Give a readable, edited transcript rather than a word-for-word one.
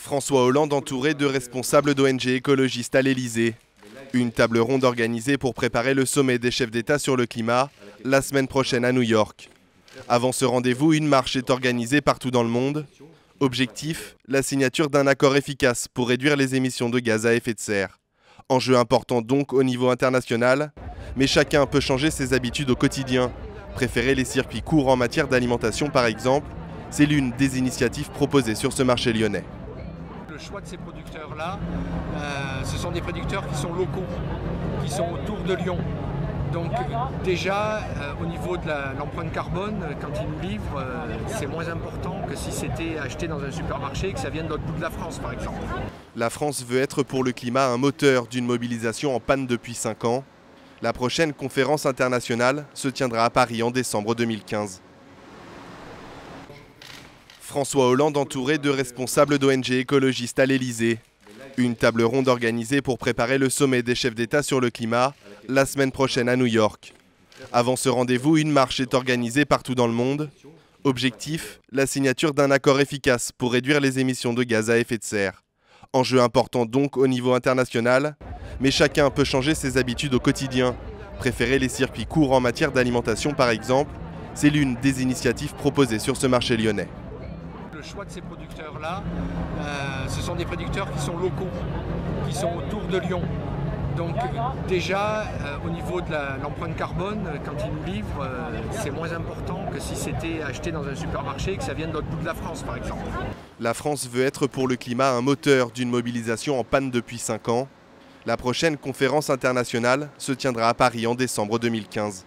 François Hollande entouré de responsables d'ONG écologistes à l'Elysée. Une table ronde organisée pour préparer le sommet des chefs d'État sur le climat la semaine prochaine à New York. Avant ce rendez-vous, une marche est organisée partout dans le monde. Objectif, la signature d'un accord efficace pour réduire les émissions de gaz à effet de serre. Enjeu important donc au niveau international, mais chacun peut changer ses habitudes au quotidien. Préférer les circuits courts en matière d'alimentation par exemple, c'est l'une des initiatives proposées sur ce marché lyonnais. Le choix de ces producteurs-là, ce sont des producteurs qui sont locaux, qui sont autour de Lyon. Donc déjà, au niveau de l'empreinte carbone, quand ils nous livrent, c'est moins important que si c'était acheté dans un supermarché et que ça vienne de l'autre bout de la France, par exemple. La France veut être pour le climat un moteur d'une mobilisation en panne depuis 5 ans. La prochaine conférence internationale se tiendra à Paris en décembre 2015. François Hollande entouré de responsables d'ONG écologistes à l'Elysée. Une table ronde organisée pour préparer le sommet des chefs d'État sur le climat la semaine prochaine à New York. Avant ce rendez-vous, une marche est organisée partout dans le monde. Objectif, la signature d'un accord efficace pour réduire les émissions de gaz à effet de serre. Enjeu important donc au niveau international, mais chacun peut changer ses habitudes au quotidien. Préférer les circuits courts en matière d'alimentation par exemple, c'est l'une des initiatives proposées sur ce marché lyonnais. Le choix de ces producteurs-là, ce sont des producteurs qui sont locaux, qui sont autour de Lyon. Donc déjà, au niveau de l'empreinte carbone, quand ils nous livrent, c'est moins important que si c'était acheté dans un supermarché et que ça vienne de l'autre bout de la France, par exemple. La France veut être pour le climat un moteur d'une mobilisation en panne depuis 5 ans. La prochaine conférence internationale se tiendra à Paris en décembre 2015.